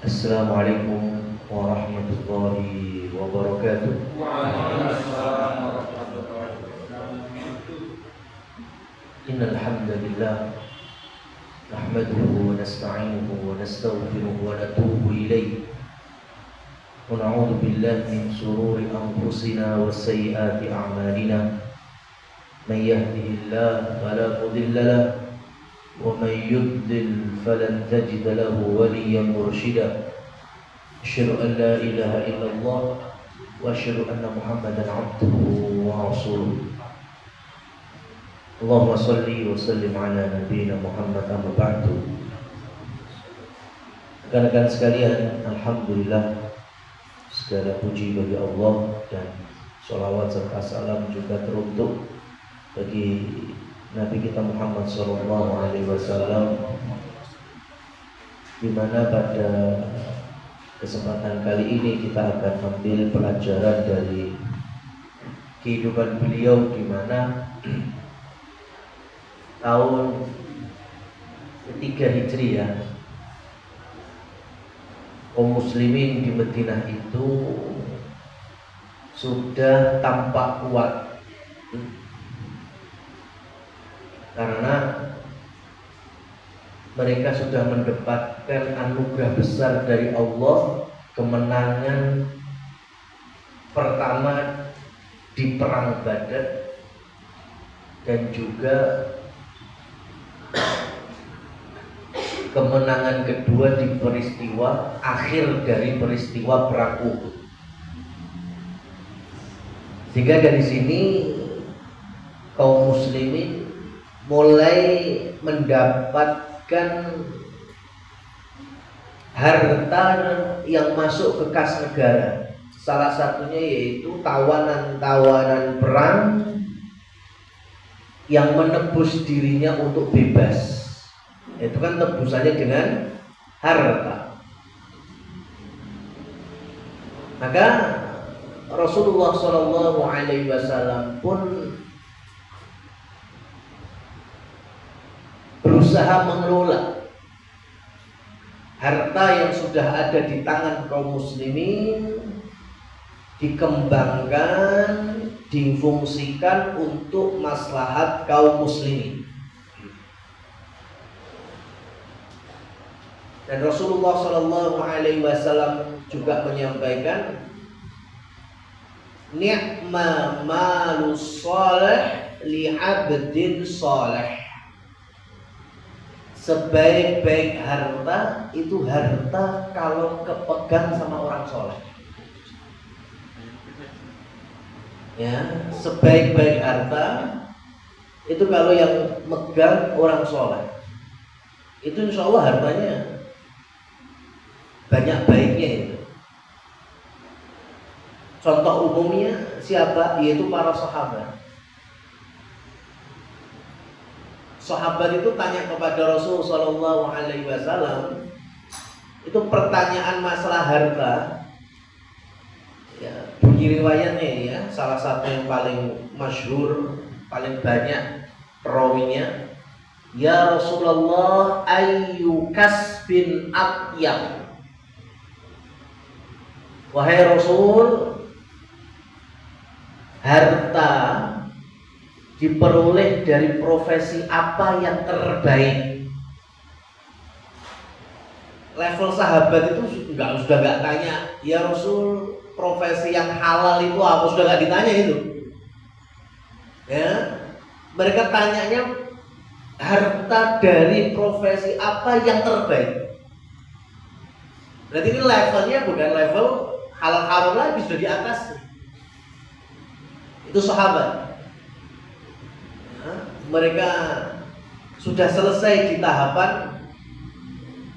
Assalamualaikum warahmatullahi wabarakatuh. Waalaikumsalam warahmatullahi wabarakatuh. Innal hamdalillah nahmaduhu wa nasta'inuhu wa nastaghfiruhu wa natubu ilayh. Wa na'udzu billahi min shururi anfusina wa sayyiati a'malina. May yahdihillahu fala mudilla lahu wa may yudlil falan tajida lahu waliyyan mursyida. Asyhadu an la ilaha illallah wa asyhadu anna Muhammadan 'abduhu wa rasuluh. Allahumma salli wa sallim ala nabiyyina Muhammad amma ba'du. Rekan-rekan sekalian, alhamdulillah segala puji bagi Allah dan sholawat serta salam juga teruntuk bagi Nabi kita Muhammad sallallahu alaihi wasallam, di mana pada kesempatan kali ini kita akan mengambil pelajaran dari kehidupan beliau, di mana tahun ketiga Hijriah kaum muslimin di Madinah itu sudah tampak kuat, karena mereka sudah mendapatkan anugerah besar dari Allah, kemenangan pertama di perang Badar dan juga kemenangan kedua di peristiwa akhir dari peristiwa perang Uhud. Sehingga dari sini kaum muslimin mulai mendapatkan harta yang masuk ke kas negara. Salah satunya yaitu tawanan-tawanan perang yang menebus dirinya untuk bebas. Itu kan tebusannya dengan harta. Maka Rasulullah SAW pun berusaha mengelola harta yang sudah ada di tangan kaum muslimin, dikembangkan, difungsikan untuk maslahat kaum muslimin. Dan Rasulullah SAW juga menyampaikan, ni'ma malus salih li abdin salih. Sebaik-baik harta itu harta kalau kepegang sama orang soleh. Ya, sebaik-baik harta itu kalau yang megang orang soleh. Itu insya Allah hartanya banyak baiknya itu. Contoh umumnya siapa? Yaitu para sahabat. Sahabat itu tanya kepada Rasul Sallallahu Alaihi Wasallam, itu pertanyaan masalah harta. Ya, bunyi riwayatnya ya, salah satu yang paling masyhur, paling banyak perawinya. Ya Rasulullah, ayyu kasbin atyab. Wahai Rasul, harta diperoleh dari profesi apa yang terbaik? Level sahabat itu sudah nggak tanya, ya Rasul, profesi yang halal itu apa? Sudah nggak ditanya itu. Ya, mereka tanyanya harta dari profesi apa yang terbaik. Berarti ini levelnya bukan level halal haram lagi, sudah di atas. Itu sahabat. Mereka sudah selesai di tahapan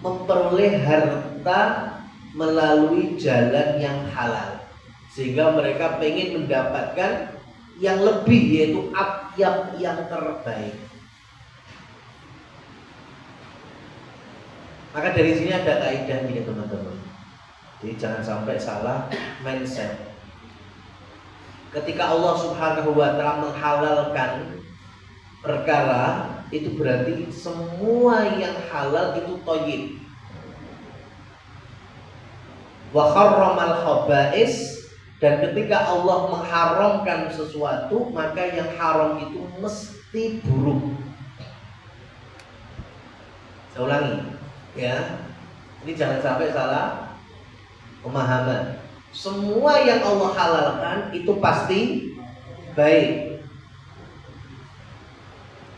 memperoleh harta melalui jalan yang halal, sehingga mereka ingin mendapatkan yang lebih, yaitu atyab, yang terbaik. Maka dari sini ada kaidah ini teman-teman. Jadi jangan sampai salah mindset. Ketika Allah Subhanahu wa Ta'ala menghalalkan perkara, itu berarti semua yang halal itu thayyib. wa harramal khaba'is, dan ketika Allah mengharamkan sesuatu maka yang haram itu mesti buruk. Saya ulangi ya, ini jangan sampai salah pemahaman. Semua yang Allah halalkan itu pasti baik.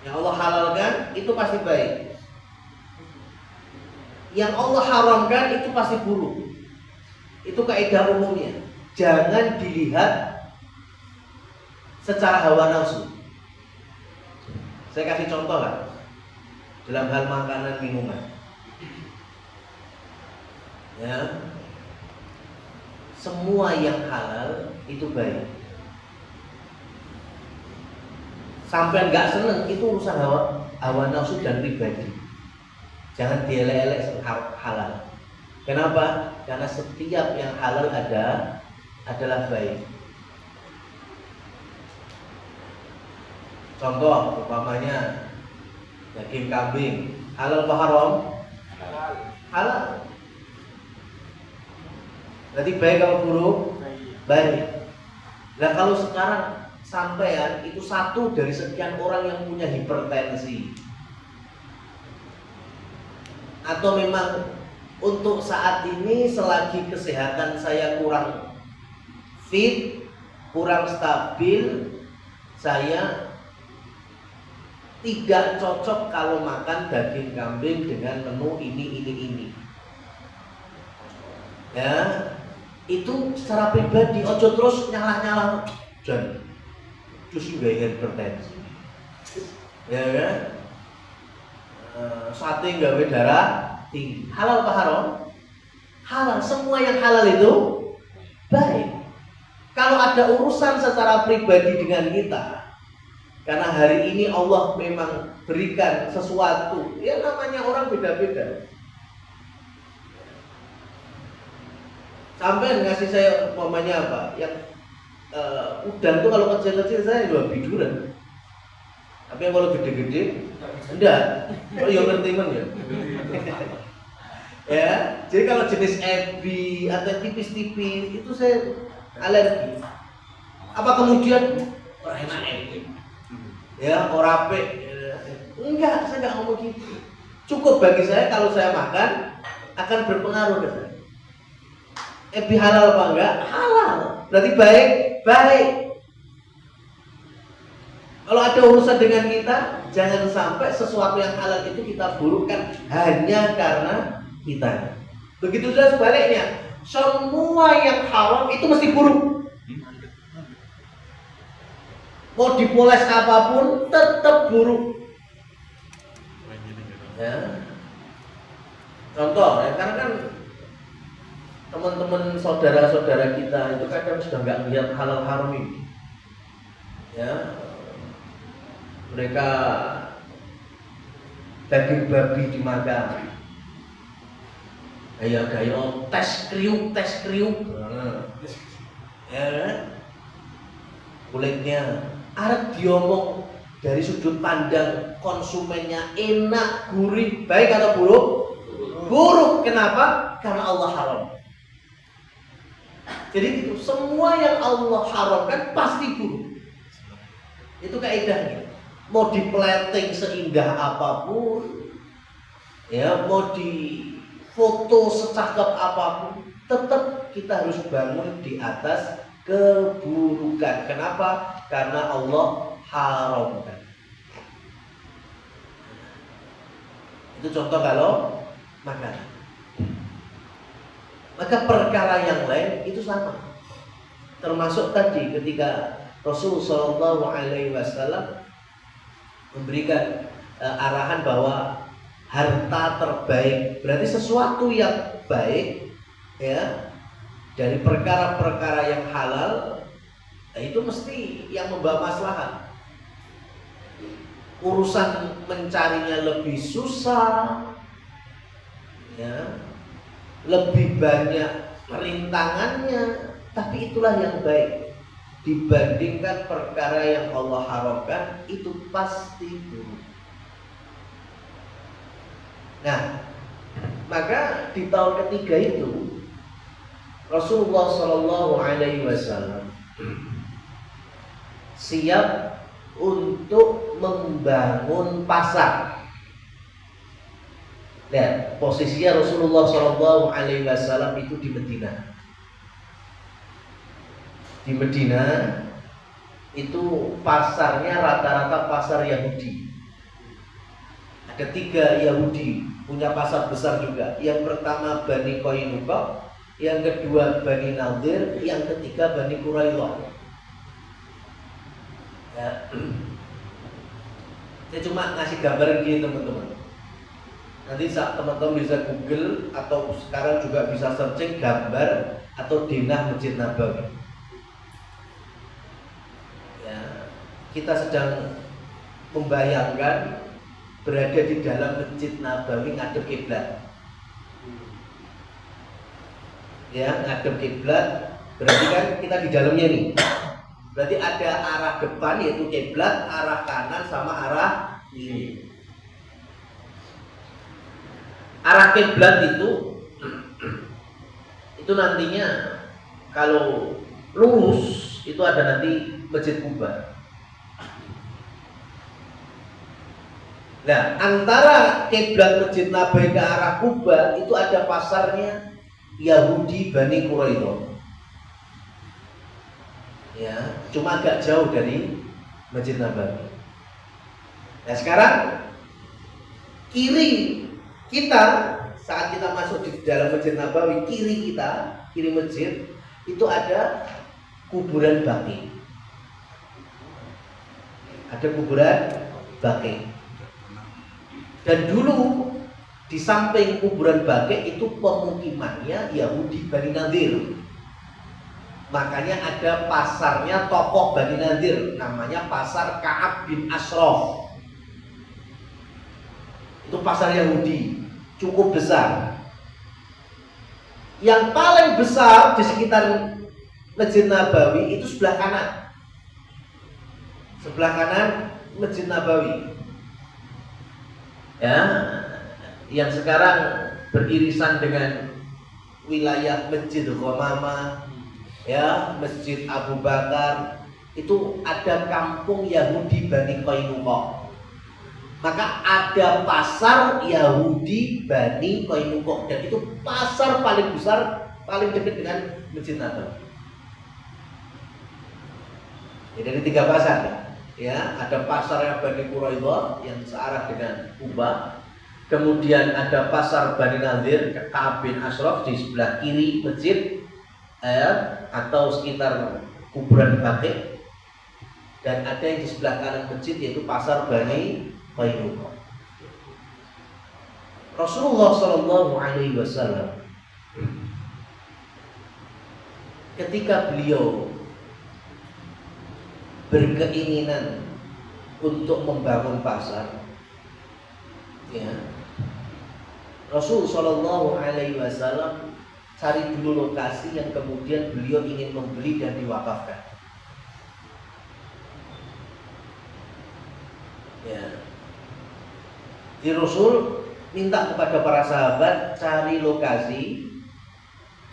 Yang Allah halalkan itu pasti baik. Yang Allah haramkan itu pasti buruk. Itu kaidah umumnya. Jangan dilihat secara hawa nafsu. Saya kasih contoh lah, dalam hal makanan minuman. Ya, semua yang halal itu baik. Sampai nggak seneng itu urusan hawa nafsu dan pribadi. Jangan dielek-elek halal. Kenapa? Karena setiap yang halal adalah baik. Contoh umpamanya daging kambing, halal apa haram? Halal. Berarti baik atau buruk? Baik. Nah kalau sekarang sampean itu satu dari sekian orang yang punya hipertensi, atau memang untuk saat ini selagi kesehatan saya kurang fit, kurang stabil, saya tidak cocok kalau makan daging kambing dengan menu ini. Ya, itu secara pribadi ojo terus nyalah dan terus juga hipertensi. Ya kan? Sate gawe darah tinggi. Halal apa haram? Halal. Semua yang halal itu baik. Kalau ada urusan secara pribadi dengan kita, karena hari ini Allah memang berikan sesuatu, ya namanya orang beda-beda. Sampai ngasih saya umpamanya apa? Yang udang tuh kalau kecil-kecil saya juga biduran. Tapi yang kalau gede-gede enggak. Oh ya ngerti men ya. Ya, jadi kalau jenis ebi atau tipis-tipis itu saya alergi. Apa kemudian orang enak ebi? Ya, orang ape. Enggak, saya enggak ngomong gitu. Cukup bagi saya kalau saya makan akan berpengaruh ke saya. Ebi halal apa enggak? Halal. Berarti baik, baik. Kalau ada urusan dengan kita, jangan sampai sesuatu yang halal itu kita burukkan hanya karena kita. Begitu juga sebaliknya, semua yang haram itu mesti buruk. Mau dipoles apapun tetap buruk. Ya. Contoh, ya, karena kan teman-teman saudara-saudara kita itu kadang sudah nggak melihat halal haram ini. Ya. Mereka daging babi dimakan, gaya tes kriuk, ya, kulitnya. Arep diomong dari sudut pandang konsumennya enak, gurih, baik atau buruk? Buruk. Kenapa? Karena Allah haram. Jadi itu semua yang Allah haramkan pasti buruk. Itu kaidahnya. Mau dipleting seindah apapun, ya, mau difoto secakep apapun, tetap kita harus bangun di atas keburukan. Kenapa? Karena Allah haramkan. Itu contoh kalau makan. Maka perkara yang lain itu sama. Termasuk tadi ketika Rasulullah SAW memberikan arahan bahwa harta terbaik, berarti sesuatu yang baik, ya, dari perkara-perkara yang halal, itu mesti yang membawa maslahat. Urusan mencarinya lebih susah, ya, lebih banyak perintangannya, tapi itulah yang baik. Dibandingkan perkara yang Allah haramkan, itu pasti buruk. Nah, maka di tahun ketiga itu Rasulullah Shallallahu Alaihi Wasallam siap untuk membangun pasar. Lihat, posisinya Rasulullah Shallallahu Alaihi Wasallam itu di Medina. Di Medina itu pasarnya rata-rata pasar Yahudi. Ada 3 Yahudi punya pasar besar juga. Yang pertama Bani Qainuqa, yang kedua Bani Nadir, yang ketiga Bani Quraidah. Ya. Saya cuma ngasih gambaran gini teman-teman. Nanti saat teman-teman bisa Google atau sekarang juga bisa searching gambar atau denah Masjid Nabawi. Ya, kita sedang membayangkan berada di dalam Masjid Nabawi ngadep kiblat. Ya, ngadep kiblat berarti kan kita di dalamnya nih. Berarti ada arah depan yaitu kiblat, arah kanan sama arah kiri. Arah kiblat itu nantinya kalau lurus itu ada nanti Masjid Kuba. Nah, antara kiblat Masjid Nabawi ke arah Kuba itu ada pasarnya Yahudi Bani Quraidah. Ya, cuma agak jauh dari Masjid Nabawi. Nah, sekarang kiri kita saat kita masuk di dalam Masjid Nabawi, kiri kita, kiri masjid itu ada kuburan Baqi. Ada kuburan Baqi. Dan dulu di samping kuburan Baqi itu pemukimannya Yahudi Bani Nadir. Makanya ada pasarnya tokoh Bani Nadir, namanya pasar Ka'ab bin Ashraf. Itu pasar Yahudi, cukup besar. Yang paling besar di sekitar Masjid Nabawi itu sebelah kanan. Sebelah kanan Masjid Nabawi. Ya, yang sekarang beririsan dengan wilayah Masjid Ghamamah, ya, Masjid Abu Bakar, itu ada kampung Yahudi Bani Qainuqa. Maka ada pasar Yahudi Bani Qainuqa, dan itu pasar paling besar, paling dekat dengan Masjid Nabawi. Ya, dari 3 pasar. Ya, ada pasar Bani Quraidah yang searah dengan Kuba. Kemudian ada pasar Bani Nadir, Ka'ab bin Ashraf di sebelah kiri masjid, atau sekitar kuburan Baqi. Dan ada yang di sebelah kanan masjid yaitu pasar Bani Qainuqa. Rasulullah Shallallahu Alaihi Wasallam ketika beliau berkeinginan untuk membangun pasar, ya, Rasul Shallallahu Alaihi Wasallam cari dulu lokasi yang kemudian beliau ingin membeli dan diwakafkan. Ya, di Rasul minta kepada para sahabat cari lokasi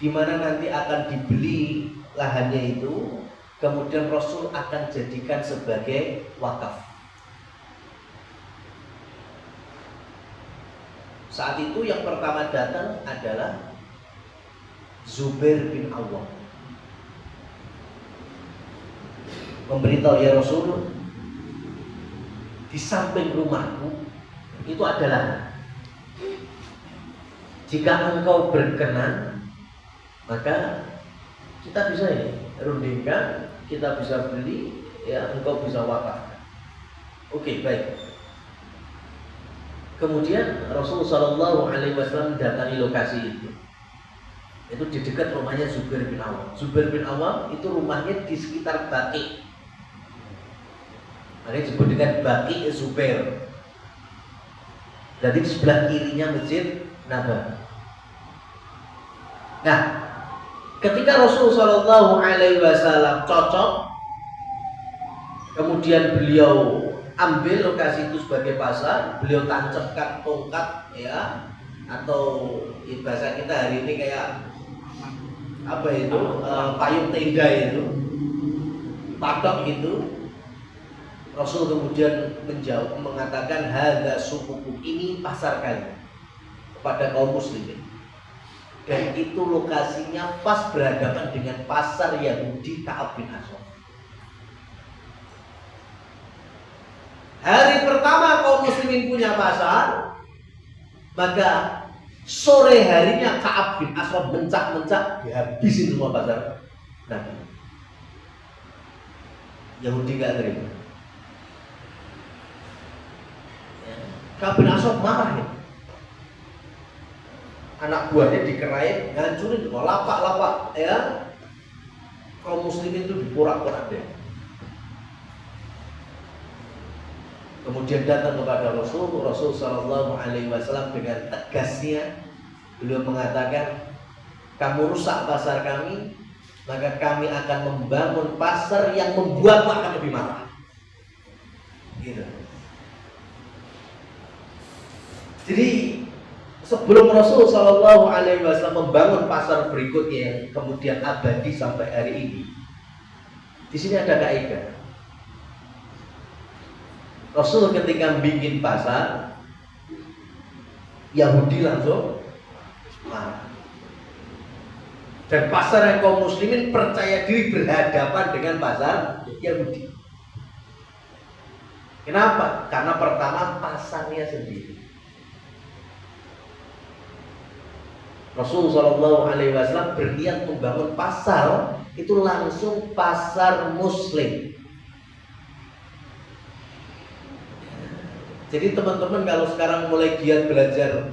di mana nanti akan dibeli lahannya itu. Kemudian Rasul akan jadikan sebagai wakaf. Saat itu yang pertama datang adalah Zubair bin Awwam. Memberitahu, ya Rasul, di samping rumahku itu adalah, jika engkau berkenan maka kita bisa rundingkan, kita bisa beli, ya, engkau bisa wakafkan. Oke, baik. Kemudian Rasulullah Shallallahu Alaihi Wasallam mendatangi lokasi itu. Itu di dekat rumahnya Zubair bin Awwam. Zubair bin Awwam itu rumahnya di sekitar Baqi. Ada yang disebut dengan Baqi Zubair. Jadi di sebelah kirinya Masjid Nabawi. Nah, ketika Rasulullah Shallallahu Alaihi Wasallam cocok, kemudian beliau ambil lokasi itu sebagai pasar, beliau tancapkan tongkat, ya, atau bahasa kita hari ini kayak apa itu payung tenda itu, patok itu. Rasul kemudian menjawab mengatakan hadza suqukum, ini pasar kalian kepada kaum muslimin. Dan itu lokasinya pas berhadapan dengan pasar Yahudi Ka'ab bin Ashraf. Hari pertama kaum muslimin punya pasar, maka sore harinya Ka'ab bin Ashraf mencak-mencak, dihabisin semua pasar. Nah, Yahudi gak terima. Ka'ab bin Ashraf marah ya. Anak buahnya dikerain, ngancurin semua lapak-lapak ya. Kaum muslimin itu diporak-porak deh. Kemudian datang kepada Rasul Sallallahu Alaihi Wasallam dengan tegasnya, beliau mengatakan, kamu rusak pasar kami, maka kami akan membangun pasar yang membuatmu akan lebih marah. Gitu. Jadi sebelum Rasul Sallallahu Alaihi Wasallam membangun pasar berikutnya yang kemudian abadi sampai hari ini, di sini ada kaidah. Rasul ketika bikin pasar, Yahudi langsung marah. Dan pasar yang kaum muslimin percaya diri berhadapan dengan pasar Yahudi. Kenapa? Karena pertama pasarnya sendiri. Rasul Shallallahu Alaihi Wasallam berniat membangun pasar itu langsung pasar Muslim. Jadi teman-teman kalau sekarang mulai giat belajar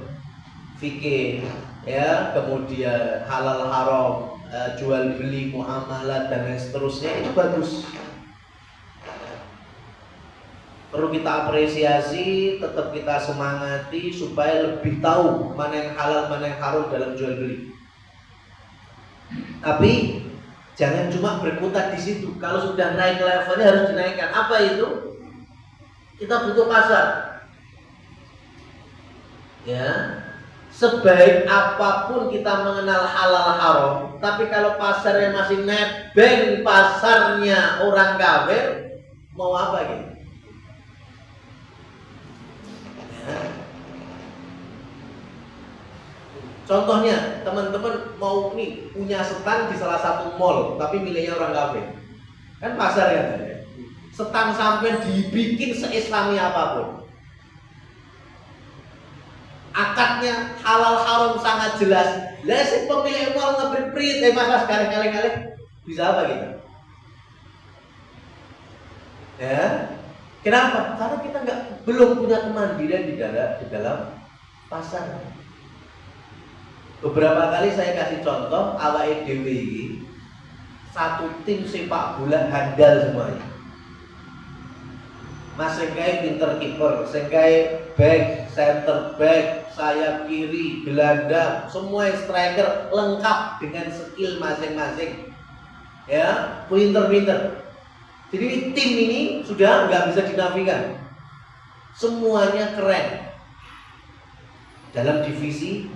fikih, ya, kemudian halal haram, jual beli, muamalah dan lain seterusnya, itu bagus. Perlu kita apresiasi, tetap kita semangati supaya lebih tahu mana yang halal, mana yang haram dalam jual beli. Tapi jangan cuma berkutat di situ. Kalau sudah naik levelnya harus dinaikkan. Apa itu? Kita butuh pasar. Ya, sebaik apapun kita mengenal halal haram, tapi kalau pasarnya masih nebeng pasarnya orang kafir, mau apa gitu? Ya. Contohnya, teman-teman mau nih punya stand di salah satu mall, tapi miliknya orang kafir, kan pasar ya? Stand sampai dibikin se-Islami apapun. Akadnya halal haram sangat jelas. Lah si pemilik mal ngebrit-brit, masa sekali-kali bisa apa gitu? Ya, kenapa? Karena kita belum punya kemandirian di dalam pasar. Beberapa kali saya kasih contoh awake dhewe iki satu tim sepak bola handal semuanya. Mas Sengkai pinter kiper, Sengkai back, center back, sayap kiri, gelandang, semua striker lengkap dengan skill masing-masing. Ya, pinter-pinter. Jadi tim ini sudah nggak bisa dinafikan. Semuanya keren dalam divisi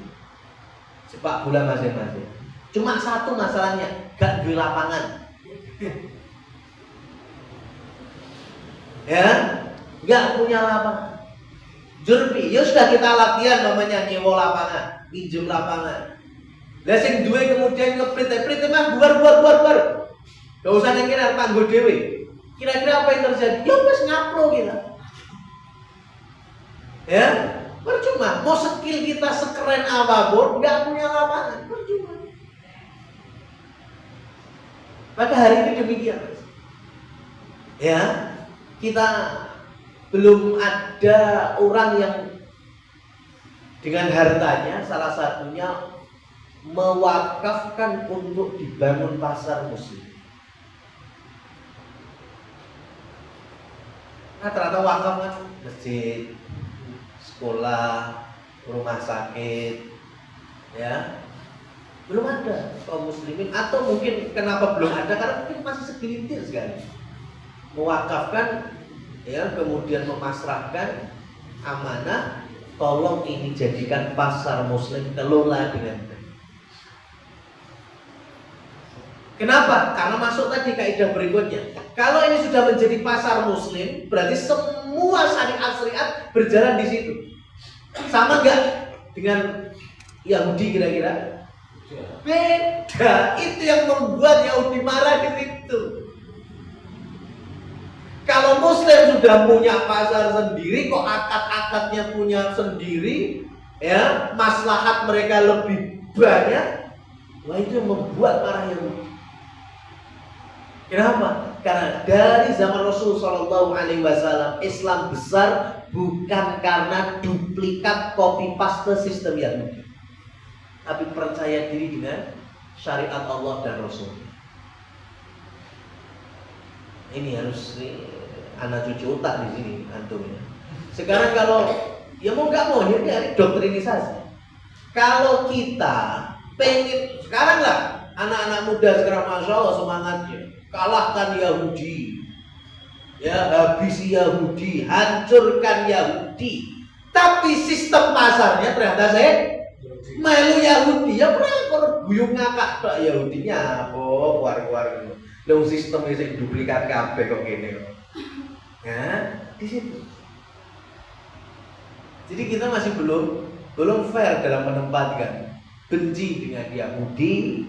sepak bola masing-masing. Cuma satu masalahnya, gak duwe lapangan. Ya, nggak punya lapangan. Jurbi, ya sudah kita latihan namanya nyewa lapangan, pinjam lapangan. Lah sing duwe kemudian ngeprit mah buar. Gak usah ning kene tanggo dhewe. Kira-kira apa yang terjadi? Ya wis ngapro kita. Ya, percuma. Mau skill kita sekeren apapun, nggak punya lapangan, percuma. Maka hari ini demikian. Ya. Kita belum ada orang yang dengan hartanya salah satunya mewakafkan untuk dibangun pasar muslim. Nah, ternyata wakaf kan masjid, sekolah, rumah sakit, ya belum ada kaum muslimin, atau mungkin kenapa belum ada karena mungkin masih segelintir sekali. Mewakafkan, ya, kemudian memasrahkan amanah, tolong ini jadikan pasar muslim, kelola dengan baik. Kenapa? Karena masuk tadi kaidah berikutnya. Kalau ini sudah menjadi pasar muslim, berarti semua syariat berjalan di situ. Sama nggak dengan Yahudi kira-kira? Beda. Itu yang membuat Yahudi marah di situ. Kalau muslim sudah punya pasar sendiri, kok akad-akadnya punya sendiri, ya, maslahat mereka lebih banyak. Wah, itu yang membuat marah Yahudi. Kenapa? Karena dari zaman Rasul Shallallahu Alaihi Wasallam Islam besar bukan karena duplikat copy paste sistem Yahudi, tapi percaya diri dengan syariat Allah dan Rasul. Ini harus anak cucu otak di sini antum ya. Sekarang kalau ya mau nggak mau ini ada doktrinisasi. Kalau kita pengen sekarang lah anak-anak muda sekarang masya Allah semangatnya. Kalahkan Yahudi, ya, habisi Yahudi, hancurkan Yahudi. Tapi sistem pasarnya ternyata saya melu Yahudi, ya pernah guyung ngakak tak Yahudinya apa war-war. Lalu sistemnya sing duplikat kabeh kok gini. Ya, di situ. Jadi kita masih belum fair dalam menempatkan benci dengan Yahudi.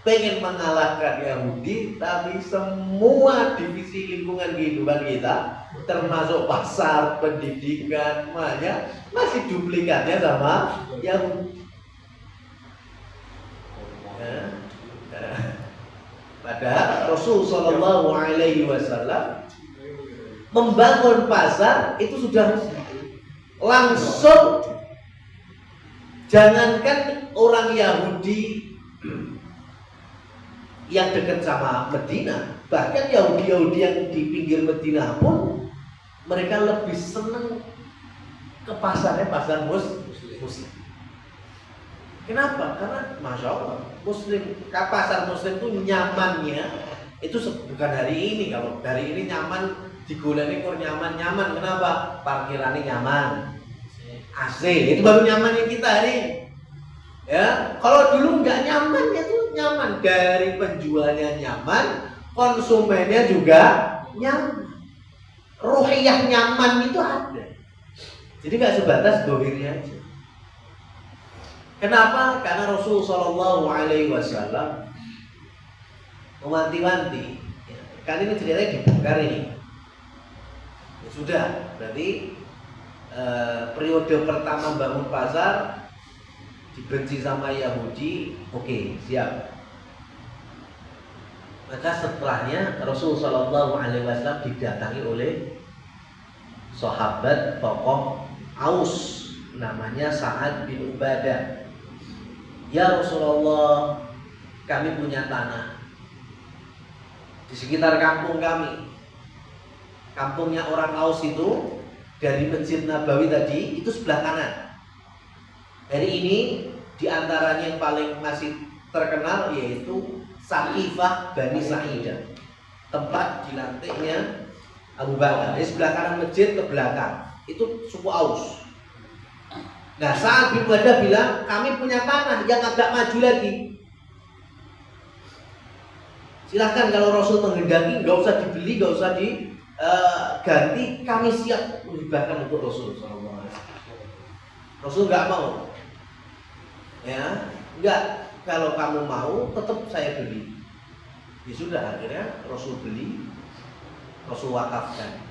Pengen mengalahkan Yahudi, tapi semua divisi lingkungan kehidupan kita, termasuk pasar, pendidikan, semuanya masih duplikatnya sama Yahudi. Padahal Rasul Shallallahu Alaihi Wasallam membangun pasar itu sudah langsung. Jangankan orang Yahudi yang dekat sama Medina, bahkan Yahudi-Yahudi yang di pinggir Medina pun mereka lebih senang ke pasarnya pasar muslim. Kenapa? Karena masya Allah pasar muslim itu nyamannya itu bukan hari ini. Kalau dari ini nyaman digolani kok nyaman. Kenapa? Parkirannya nyaman, AC itu baru nyamannya kita hari ini. Ya, kalau dulu nggak nyaman ya tuh nyaman, dari penjualnya nyaman, konsumennya juga nyaman. Ruhiyah nyaman itu ada. Jadi nggak sebatas dohirnya aja. Kenapa? Karena Rasul Shallallahu Alaihi Wasallam mewanti-wanti. Kali ini ceritanya dibongkar ini. Ya sudah, berarti periode pertama bangun pasar dibenci sama Yahudi, oke, siap. Maka setelahnya Rasul Shallallahu Alaihi Wasallam didatangi oleh sahabat tokoh Aus, namanya Sa'ad bin Ubadah. Ya Rasulullah, kami punya tanah di sekitar kampung kami. Kampungnya orang Aus itu dari Masjid Nabawi tadi itu sebelah kanan. Hari ini diantaranya yang paling masih terkenal yaitu Saqifah Bani Sa'idah, tempat dilantiknya Abu Bakar. Di sebelah kanan masjid ke belakang itu suku Aus. Nah, Sa'ad bin Ubadah bilang kami punya tanah yang agak maju lagi. Silahkan kalau Rasul menghendaki, nggak usah dibeli, nggak usah diganti, kami siap menghibahkan untuk Rasul. Rasul nggak mau. Ya, enggak, kalau kamu mau tetap saya beli. Ya sudah, akhirnya Rasul beli, Rasul wakafkan.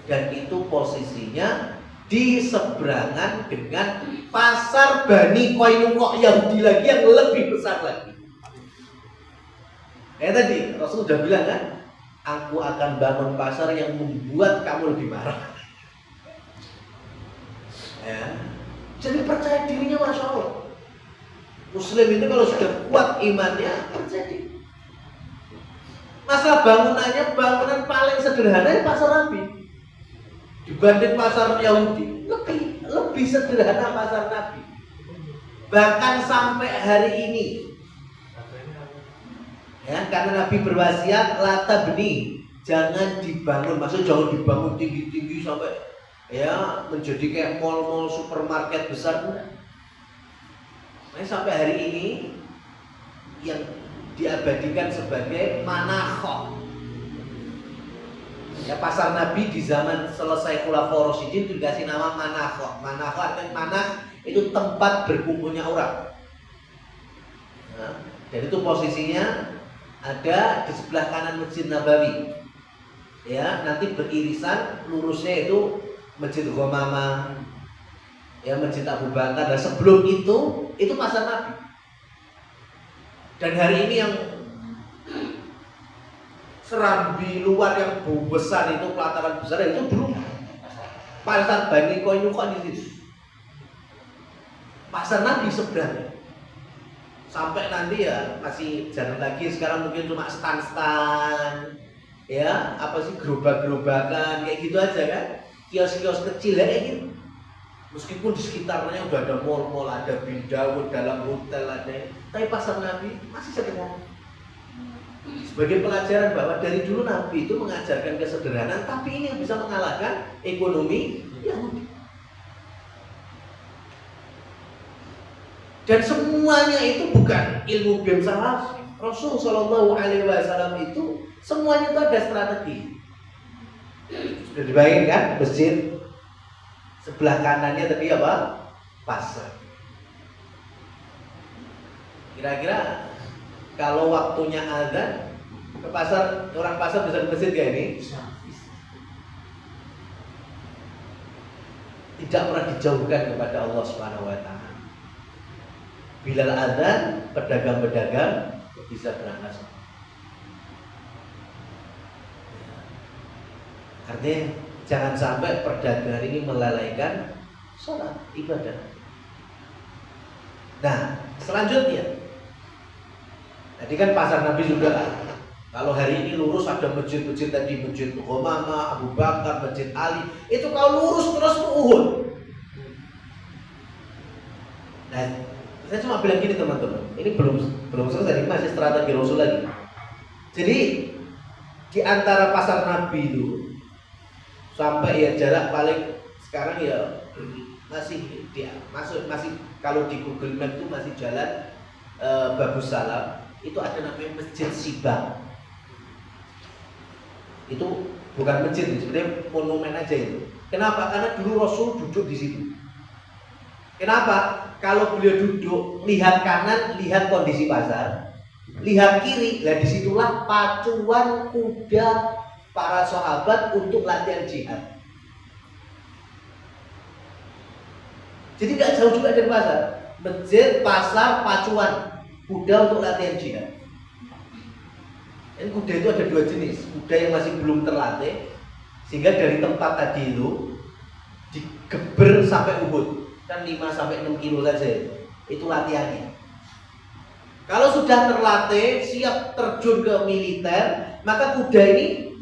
Dan itu posisinya di seberangan dengan pasar Bani Qainuqa Yahudi lagi yang lebih besar lagi. Tadi Rasul sudah bilang kan, aku akan bangun pasar yang membuat kamu lebih marah. Ya. Jadi percaya dirinya masya Allah. Muslim itu kalau sudah kuat imannya terjadi. Masalah bangunannya, bangunan paling sederhana pasar Nabi dibanding pasar Yahudi, lebih sederhana pasar Nabi. Bahkan sampai hari ini, ya, karena Nabi berwasiat lata benih, jangan dibangun, maksudnya jangan dibangun tinggi-tinggi sampai ya menjadi kayak mall-mall supermarket besar. Nah, sampai hari ini yang diabadikan sebagai manakhoh. Ya, pasar Nabi di zaman selesai Khulafaur Rasyidin itu dikasih nama manakhoh. Manakhoh artinya manah itu tempat berkumpulnya orang. Nah, dan itu posisinya ada di sebelah kanan Masjid Nabawi. Ya, nanti beririsan lurusnya itu Masjid Ghamamah, ya Masjid Abu Bakar. Dan sebelum itu pasar Nabi. Dan hari ini yang serambi luar yang besar itu, pelataran besar itu dulu pasar Bani Koinuqa di situ. Pasar Nabi seberang. Sampai nanti ya masih jalan lagi, sekarang mungkin cuma stand-stand, ya apa sih, gerobak-gerobakan kayak gitu aja kan, kios-kios kecil ya kayak gitu. Meskipun di sekitarnya udah ada mall-mall, ada Bin Dawud, dalam hotel ada, tapi pasar Nabi masih sederhana. Sebagai pelajaran bahwa dari dulu Nabi itu mengajarkan kesederhanaan, tapi ini yang bisa mengalahkan ekonomi Yahudi. Dan semuanya itu bukan ilmu bem salah. Rasul Shallallahu Alaihi Wasallam itu semuanya itu ada strategi. Sudah dibayangkan masjid sebelah kanannya tadi apa? Pasar. Kira-kira kalau waktunya azan ke pasar, orang pasar bisa ke masjid gak ini? Tidak pernah dijauhkan kepada Allah Subhanahu wa taala. Bilal azan, pedagang-pedagang bisa berangkat. Artinya jangan sampai perdagangan ini melalaikan sholat ibadah. Nah, selanjutnya tadi kan pasar Nabi sudah. Kalau hari ini lurus ada masjid-masjid tadi, Masjid Ghamamah, Abu Bakar, Masjid Ali. Itu kalau lurus terus ke Uhud. Nah, saya cuma bilang gini teman-teman, ini belum selesai, ini masih strategi Rasul lagi. Jadi di antara pasar Nabi itu sampai ya jarak paling sekarang ya masih kalau di Google Map itu masih jalan Babus Salam, itu ada namanya Masjid Sibah. Itu bukan masjid, sebenarnya monumen aja itu. Kenapa? Karena dulu Rasul duduk di situ. Kenapa? Kalau beliau duduk, lihat kanan, lihat kondisi pasar, lihat kiri, lah disitulah pacuan kuda para sahabat untuk latihan jihad. Jadi tidak jauh juga dari pasar. Masjid, pasar, pacuan kuda untuk latihan jihad. Dan kuda itu ada dua jenis, kuda yang masih belum terlatih, sehingga dari tempat tadi itu digeber sampai Uhud, kan 5-6 kilo saja itu latihannya. Kalau sudah terlatih, siap terjun ke militer, maka kuda ini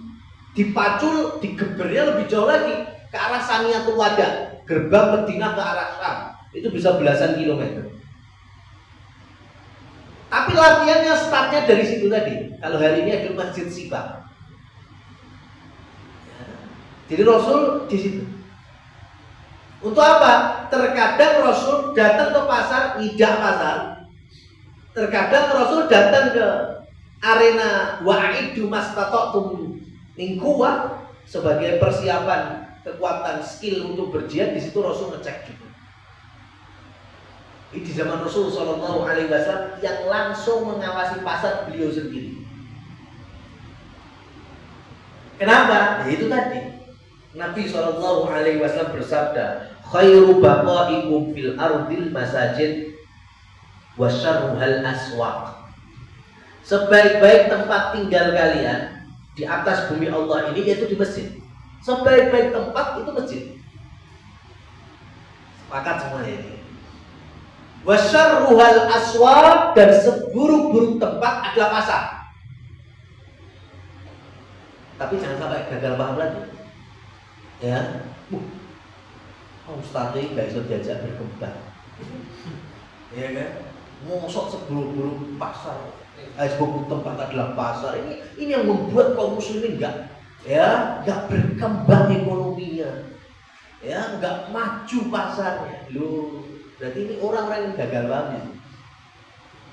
dipacul, digebernya lebih jauh lagi ke arah Saniyatul Wada, gerbang Madinah ke arah Syam, itu bisa belasan kilometer. Tapi latihannya startnya dari situ tadi. Kalau hari ini ada Masjid Sibah. Jadi Rasul di situ. Untuk apa? Terkadang Rasul datang ke pasar, ngidak pasar. Terkadang Rasul datang ke arena wa'idu mastata'tum min quwwah sebagai persiapan kekuatan skill untuk berjihad. Di situ Rasul ngecek juga. Ini di zaman Rasul Shallallahu Alaihi Wasallam yang langsung mengawasi pasar beliau sendiri. Kenapa? Ya itu tadi Nabi Shallallahu Alaihi Wasallam bersabda, khairu baqaikum fil ardil masajid wa syarruhal aswaq. Sebaik-baik tempat tinggal kalian di atas bumi Allah ini yaitu di masjid. Sebaik-baik tempat itu masjid. Sepakat semua ini. Wa syarruhal aswaq, dan seburuk-buruk tempat adalah pasar. Tapi jangan sampai gagal paham lagi. Ya. Ustaz ini gak bisa diajak berkembang. Ya kan? Mosok seburuk-buruk pasar, seburuk tempat adalah pasar. Ini yang membuat kaum muslimin enggak berkembang ekonominya. Ya, enggak maju pasarnya. Loh, berarti ini orang-orang yang gagal banget.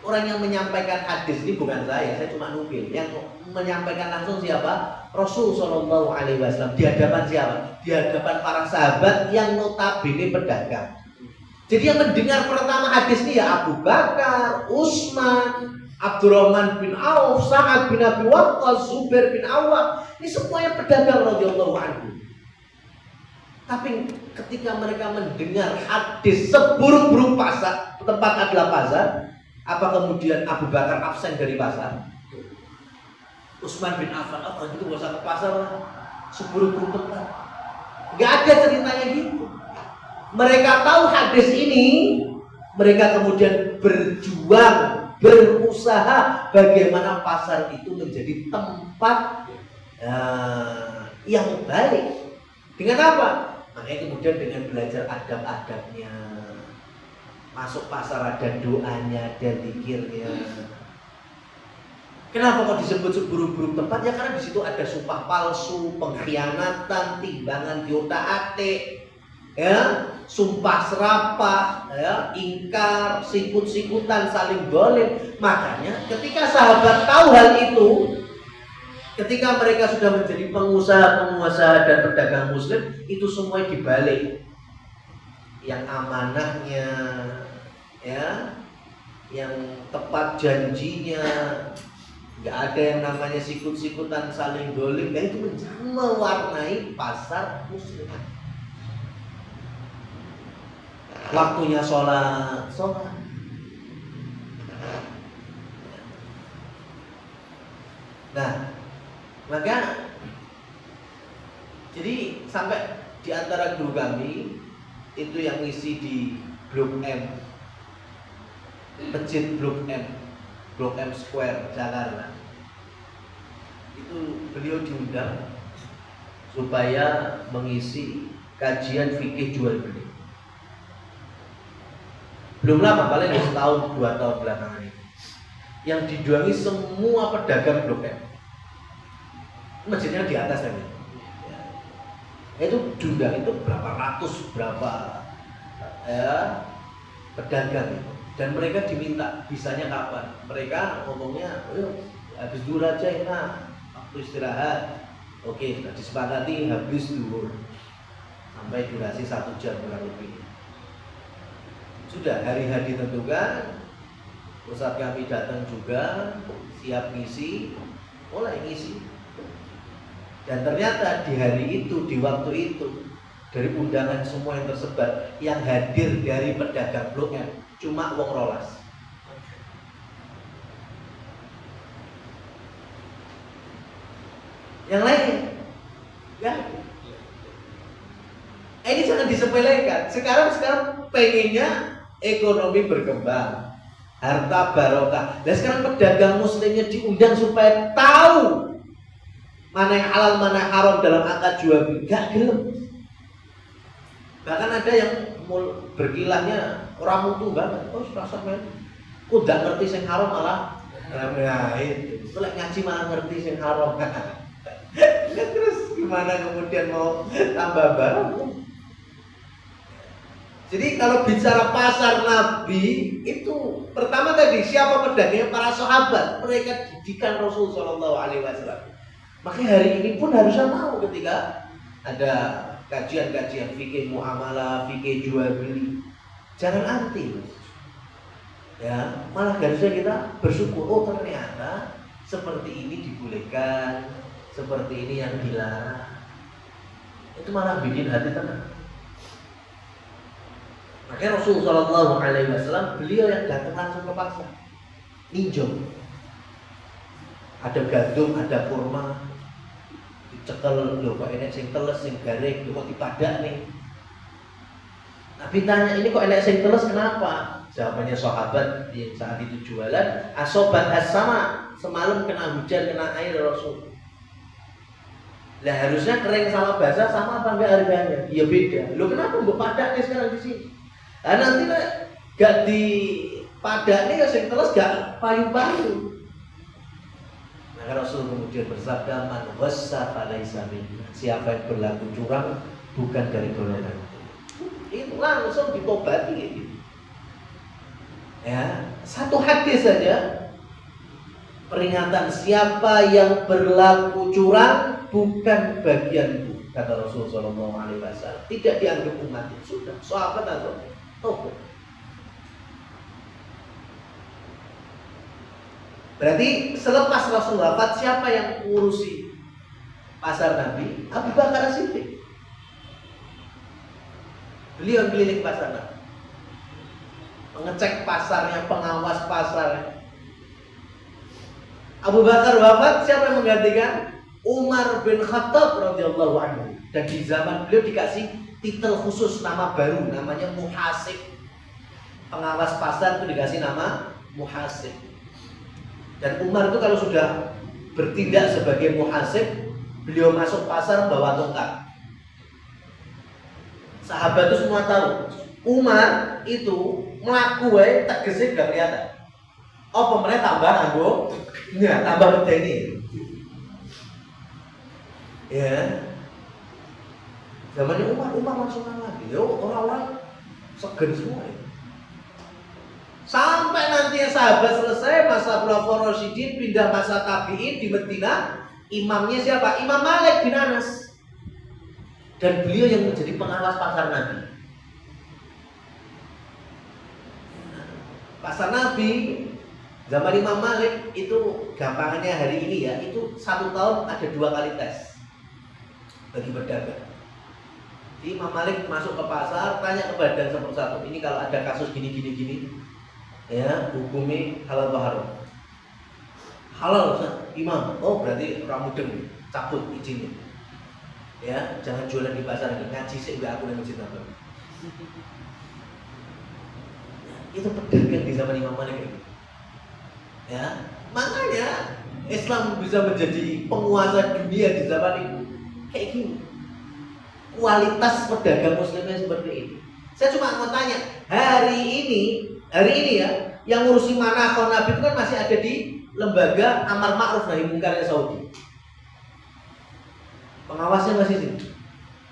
Orang yang menyampaikan hadis ini bukan saya cuma nukil. Yang menyampaikan langsung siapa? Rasul Shallallahu Alaihi Wasallam. Di hadapan siapa? Di hadapan para sahabat yang notabene pedagang. Jadi yang mendengar pertama hadis ini ya Abu Bakar, Utsman, Abdurrahman bin Auf, Sa'ad bin Abi Waqqas, Zubair bin Awwam. Ini semuanya pedagang radhiyallahu anhu. Tapi ketika mereka mendengar hadis seburuk-buruk pasar, tempat adalah pasar, apa kemudian Abu Bakar absen dari pasar? Utsman bin Affan, oh gitu gak usah ke pasar lah, seburuk-buruk tempat. Gak ada ceritanya gitu. Mereka tahu hadis ini, mereka kemudian berjuang, berusaha bagaimana pasar itu menjadi tempat yang baik. Dengan apa? Makanya kemudian dengan belajar adab-adabnya. Masuk pasar ada doanya, ada zikirnya. Kenapa kok disebut seburuk-buruk tempat? Ya karena di situ ada sumpah palsu, pengkhianatan, timbangan diotak-atik, ya, sumpah serapah, ya, ingkar, sikut-sikutan, saling dolim. Makanya ketika sahabat tahu hal itu, ketika mereka sudah menjadi pengusaha dan pedagang muslim, itu semua dibalik. Yang amanahnya, ya, yang tepat janjinya, nggak ada yang namanya sikut-sikutan saling dolim, dan itu mewarnai pasar muslim. Waktunya sholat. Nah, maka jadi sampai di antara guru kami itu yang ngisi di Blok M, masjid Blok M Square Jakarta, itu beliau diundang supaya mengisi kajian fikih jual beli. Belum lama, paling setahun 2 tahun belakangan ini, yang diduangi semua pedagang Blok M. Masjidnya di atas lagi. Itu diundang itu berapa ratus, berapa ya, pedagang itu. Dan mereka diminta bisanya kapan. Mereka ngomongnya, habis dulu aja enak, waktu istirahat. Oke, sudah disepakati habis dulu sampai durasi 1 jam kurang lebih. Sudah hari-hari ditentukan, ustadz kami datang juga, siap ngisi, mulai ngisi. Dan ternyata di hari itu, di waktu itu, dari undangan semua yang tersebar, yang hadir dari pedagang Blok M cuma wong rolas. Yang lain, ya. Ini jangan disepelekan. Sekarang pengennya ekonomi berkembang, harta barokah. Dan sekarang pedagang muslimnya diundang supaya tahu mana yang halal, mana yang haram dalam angka jual beli. Gak gelem. Bahkan ada yang berkilahnya orang mutu banget. Oh, rasa men. Kok gak ngerti sing haram malah. Nah, itu. Kalau ngaji malah ngerti sing haram. Terus gimana kemudian mau tambah barang? Jadi kalau bicara pasar Nabi itu pertama tadi siapa pedagangnya? Para sahabat. Mereka didikan Rasul Shallallahu Alaihi Wasallam. Makanya hari ini pun harusnya tahu ketika ada kajian-kajian fikih muamalah, fikih jual beli, jangan anti, ya, malah harusnya kita bersyukur. Oh, ternyata seperti ini dibolehkan, seperti ini yang dilarang. Itu malah bikin hati tenang. Makanya Rasulullah SAW beliau yang datang langsung ke pasar, ninjau. Ada gandum, ada kurma, dicekel, loh kok enek sing teles, sing garing, loh kok dipadak nih. Nabi tanya, ini kok enek sing teles kenapa? Jawabannya sahabat yang saat itu jualan, asobat as-sama, semalam kena hujan, kena air Rasul. Lah harusnya kering sama basah sama apa enggak harganya? Ya beda. Loh kenapa mbok padak nih sekarang di sini? Nah nanti gak dipadak nih sing teles gak payu-payu. Maka Rasul kemudian bersabda, man wassa falaisa minna. Siapa yang berlaku curang bukan dari golongan. Itu langsung ditobati gitu. Ya, satu hadis saja peringatan siapa yang berlaku curang bukan bagianku, kata Rasulullah SAW. Tidak dianggap umat. Sudah, sahabat atau tobat. Berarti selepas Rasul wafat, siapa yang mengurusi pasar Nabi? Abu Bakar As-Siddiq. Beliau keliling pasar Nabi, mengecek pasarnya, pengawas pasarnya. Abu Bakar wafat, siapa yang menggantikan? Umar bin Khattab radhiyallahu anhu. Dan di zaman beliau dikasih titel khusus, nama baru, namanya muhasib. Pengawas pasar itu dikasih nama muhasib. Dan Umar itu kalau sudah bertindak sebagai muhasib, beliau masuk pasar bawa tongkat. Sahabat itu semua tahu, Umar itu melaku wae tegese gak kelihatan. Oh, pemerintah tambah nganggo, ya tambah medeni. Ya. Zamannya Umar langsung lagi. Yo orang-orang segen semua ya. Sampai nanti sahabat selesai masa Khulafaur Rasyidin, pindah masa tabi'in di Madinah, imamnya siapa? Imam Malik bin Anas. Dan beliau yang menjadi pengawas pasar Nabi. Pasar Nabi zaman Imam Malik itu gampangannya hari ini ya, itu 1 tahun ada 2 kali tes bagi pedagang. Jadi Imam Malik masuk ke pasar, tanya ke badan satu-satu, ini kalau ada kasus gini, ya hukumnya halal atau haram? Halal, Imam. Oh berarti orang mudeng, cabut izinnya. Ya, jangan jualan di pasar ini, ngaji sih udah aku yang masjid Nabawi. Itu pedagang di zaman Imam Malik ini. Ya, makanya Islam bisa menjadi penguasa dunia di zaman itu kayak gini. Kualitas pedagang muslimnya seperti ini. Saya cuma mau tanya, hari ini ya, yang ngurusi manakah Nabi itu kan masih ada di lembaga amar ma'ruf nahi mungkarnya Saudi. Pengawasnya masih sini.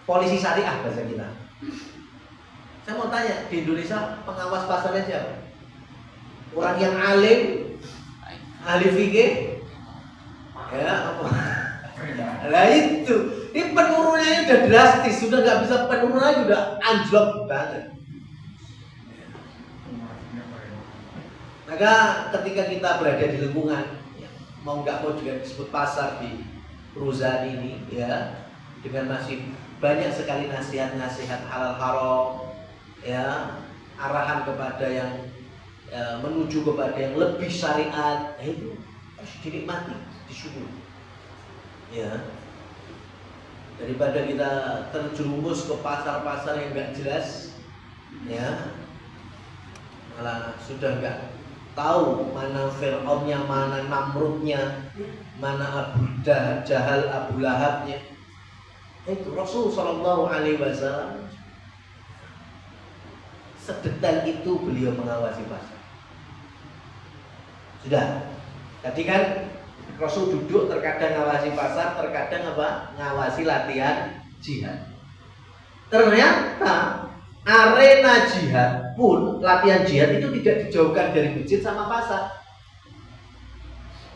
Polisi syariah bahasa kita. Saya mau tanya, di Indonesia pengawas pasarnya siapa? Orang yang alim, ahli fikih, ya apa? Nah itu, ini penurunannya udah drastis, sudah nggak bisa penurunannya udah anjlok banget. Maka ketika kita berada di lingkungan, ya, mau nggak mau juga disebut pasar di perusahaan ini, ya, dengan masih banyak sekali nasihat-nasihat halal haram, ya, arahan kepada yang menuju kepada yang lebih syariat, itu harus dinikmati, disyukuri, ya. Daripada kita terjerumus ke pasar-pasar yang nggak jelas, ya, malah sudah nggak tahu mana Fir'aunnya, mana Namrudnya, mana Abu Jahal, Abu Lahabnya. Itu Rasul Shallallahu Alaihi Wasallam sedetail itu beliau mengawasi pasar. Sudah, tadi kan Rasul duduk terkadang ngawasi pasar, terkadang apa? Ngawasi latihan jihad. Ternyata arena jihad pun, latihan jihad itu tidak dijauhkan dari masjid sama pasar.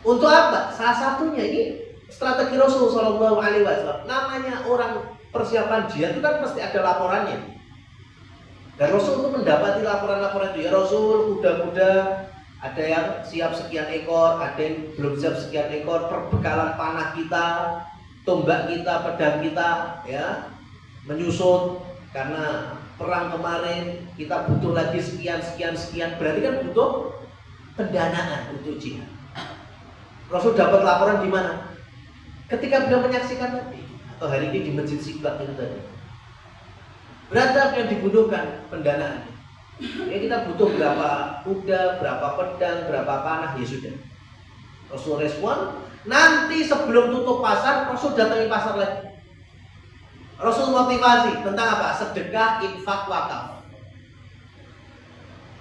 Untuk apa? Salah satunya ini strategi Rasul Shallallahu Alaihi Wasallam. Namanya orang persiapan jihad itu kan pasti ada laporannya. Dan Rasul itu mendapati laporan-laporan itu. Ya Rasul, kuda-kuda ada yang siap sekian ekor, ada yang belum siap sekian ekor, perbekalan panah kita, tombak kita, pedang kita, ya, menyusut karena perang kemarin kita butuh lagi sekian, berarti kan butuh pendanaan untuk jihad. Rasul dapat laporan di mana? Ketika beliau menyaksikan tadi, atau hari ini di Masjid Siglak itu tadi. Berapa yang dibutuhkan pendanaan? Ya kita butuh berapa kuda, berapa pedang, berapa panah, ya sudah. Rasul respon, nanti sebelum tutup pasar, Rasul datangi pasar lagi. Rasul motivasi tentang apa? Sedekah, infak, wakaf.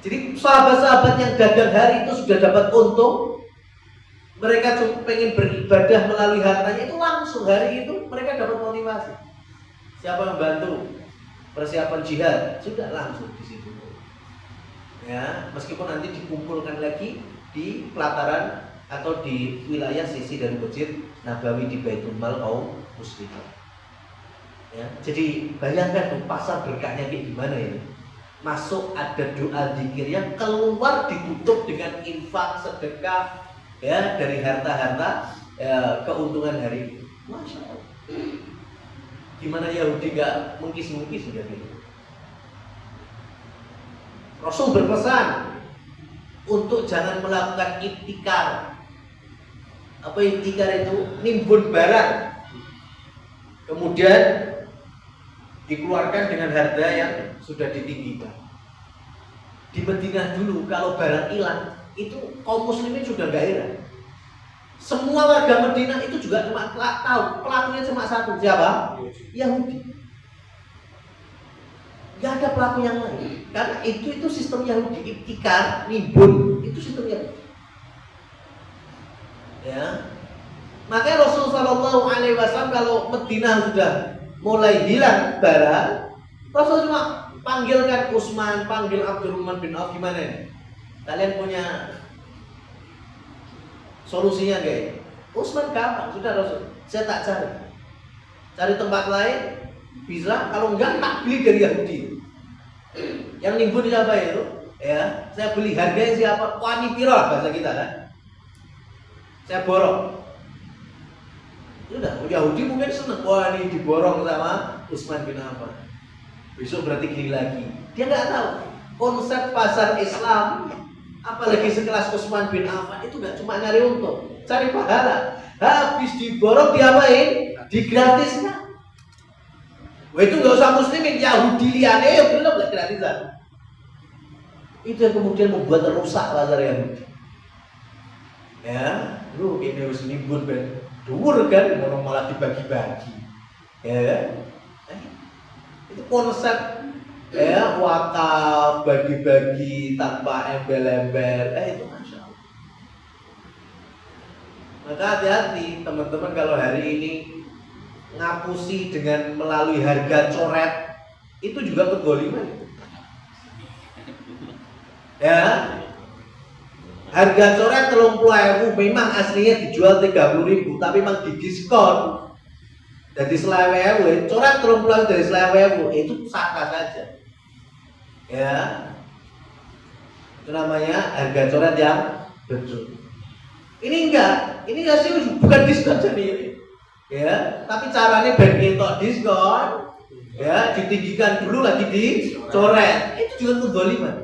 Jadi sahabat-sahabat yang dagang hari itu sudah dapat untung. Mereka cuma pengen beribadah melalui hartanya, itu langsung hari itu mereka dapat motivasi. Siapa yang bantu persiapan jihad? Sudah langsung di situ. Ya, meskipun nanti dikumpulkan lagi di pelataran atau di wilayah sisi dari Masjid Nabawi di Baitul Mal kaum muslimin. Ya, jadi bayangkan tuh pasar berkahnya kayak gimana ya. Masuk ada doa zikirnya, keluar ditutup dengan infak sedekah ya dari harta-harta ya, keuntungan hari itu. Masya Allah. Gimana Yahudi gak mengkis-mengkis sudah gitu. Rasul berpesan untuk jangan melakukan ibtikar. Apa ibtikar itu? Nimbun barang. Kemudian dikeluarkan dengan harga yang sudah ditinggikan. Di Madinah dulu kalau barang hilang itu kaum muslimin sudah gak heran. Semua warga Madinah itu juga cuma tahu pelakunya cuma satu, siapa? Yahudi. Gak ada pelaku yang lain. Karena itu sistem Yahudi, ibtikar, nimbun, itu sistem Yahudi. Ya. Makanya Rasulullah SAW kalau Madinah sudah mulai hilang barang, Rasul cuma panggilkan Utsman, panggil Abdurrahman bin Auf, gimana ini? Kalian punya solusinya guys? Utsman gampang, sudah Rasul. Saya tak cari tempat lain, bisa. Kalau enggak tak beli dari Yahudi. Yang nimbun siapa itu? Ya, saya beli harganya siapa? Wani piro bahasa kita kan? Saya borong. Sudah, Yahudi mungkin seneng. Wah ini diborong sama Utsman bin Affan. Besok berarti gini lagi. Dia nggak tahu konsep pasar Islam, apalagi sekelas Utsman bin Affan itu nggak cuma nyari untung, cari pahala. Habis diborong diapain? Digratiskan. Wah itu nggak usah muslimin, Yahudi liane ya belum nggak gratisan. Itu yang kemudian membuat rusak pasar Yahudi. Ya, lu ini harus nimbun ben dur kan, orang malah dibagi-bagi. Ya, itu konsep ya wakaf bagi-bagi tanpa embel-embel. Itu masya Allah. Maka hati-hati teman-teman kalau hari ini ngapusi dengan melalui harga coret itu juga kedzaliman. Ya, harga coret 30.000 memang aslinya dijual 30.000 tapi memang didiskon. Jadi 20.000, coret 30.000 dari 20.000 itu sah saja. Ya, itu namanya harga coret yang betul. Ini enggak sih bukan diskon jadi. Ya, tapi caranya ben ketok diskon, ya ditinggikan dulu lagi dicoret, itu juga kedzaliman.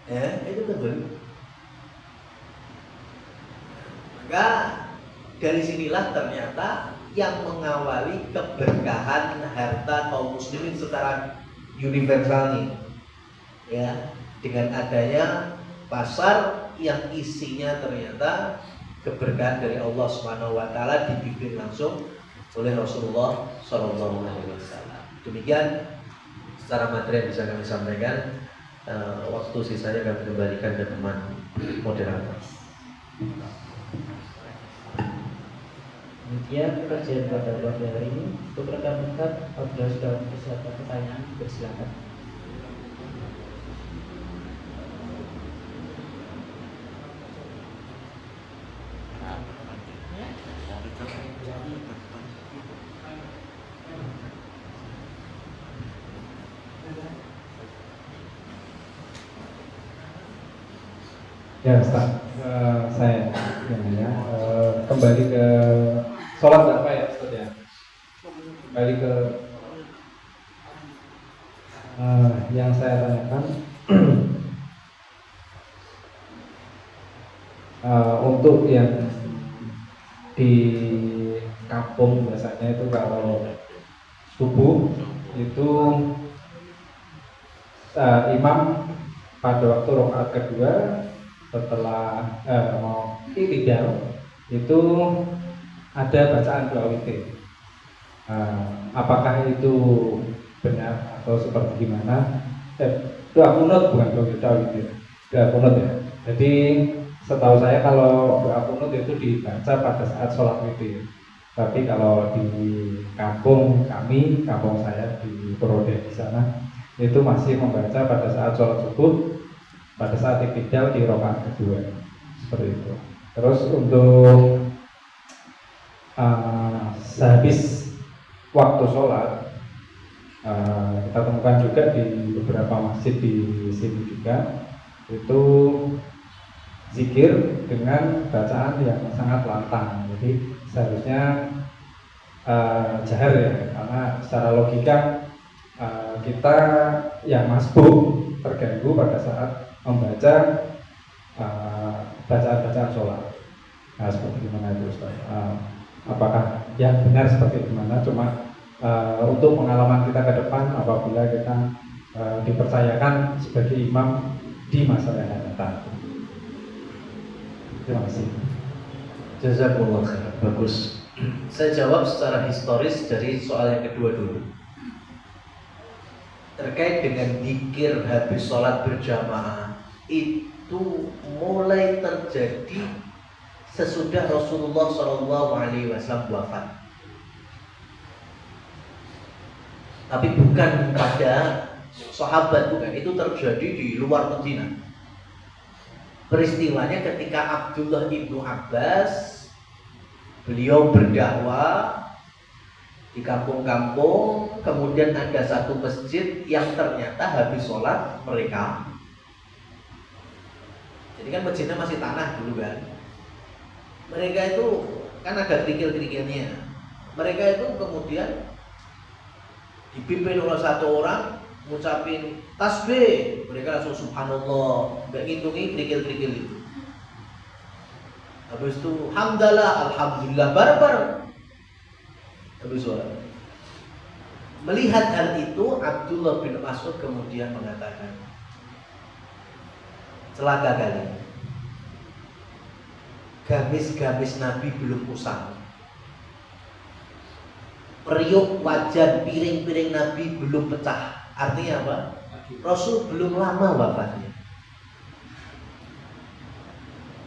Ya, itu kedzaliman. Maka dari sinilah ternyata yang mengawali keberkahan harta kaum muslimin secara universal nih, ya dengan adanya pasar yang isinya ternyata keberkahan dari Allah Subhanahu wa taala dipimpin langsung oleh Rasulullah sallallahu alaihi wasallam. Demikian secara materi yang bisa kami sampaikan. Waktu sisanya kami kembalikan ke teman moderator. Demikian kajian pada hari ini. Untuk rekan-rekan apabila sudah mempersiapkan pertanyaan, bersilakan. Ya Ustaz, saya kembali ke sholat berapa ya Ustaz ya? Kembali ke yang saya tanyakan untuk yang di kampung biasanya itu kalau subuh itu imam pada waktu rakaat kedua setelah mau i'tidal itu ada bacaan doa witir. Apakah itu benar atau seperti gimana? Doa kunut bukan doa witir, doa kunut ya. Jadi setahu saya kalau doa kunut itu dibaca pada saat sholat witir. Tapi kalau di kampung kami, kampung saya di Purwodadi di sana, itu masih membaca pada saat sholat subuh, pada saat iktidal di rakaat kedua, seperti itu. Terus untuk sehabis waktu sholat, kita temukan juga di beberapa masjid di sini juga itu zikir dengan bacaan yang sangat lantang. Jadi seharusnya jahar ya, karena secara logika kita yang masbuk terganggu pada saat membaca bacaan-bacaan sholat. Nah, seperti gimana itu Ustaz? Apakah yang benar seperti gimana? Cuma untuk pengalaman kita ke depan apabila kita dipercayakan sebagai imam di masa yang akan datang. Terima kasih. Jazakumullah khair. Bagus. Saya jawab secara historis dari soal yang kedua dulu. Terkait dengan dzikir habis sholat berjamaah, itu mulai terjadi sesudah Rasulullah SAW wafat. Tapi bukan pada sahabat, bukan. Itu terjadi di luar Madinah. Peristiwanya ketika Abdullah ibnu Abbas, beliau berdakwah di kampung-kampung, kemudian ada satu masjid yang ternyata habis sholat mereka. Jadi kan masjidnya masih tanah dulu kan. Mereka itu kan ada kerikil-kerikilnya. Mereka itu kemudian dipimpin oleh satu orang ngucapin tasbih, mereka langsung subhanallah, nggak ngitungi kerikil-kerikil itu. Habis itu hamdalah, alhamdulillah, bareng-bareng habis sholat. Melihat hal itu, Abdullah bin Mas'ud kemudian mengatakan, celaka kali, gamis-gamis Nabi belum usang, periuk wajan piring-piring Nabi belum pecah. Artinya apa? Rasul belum lama wafatnya,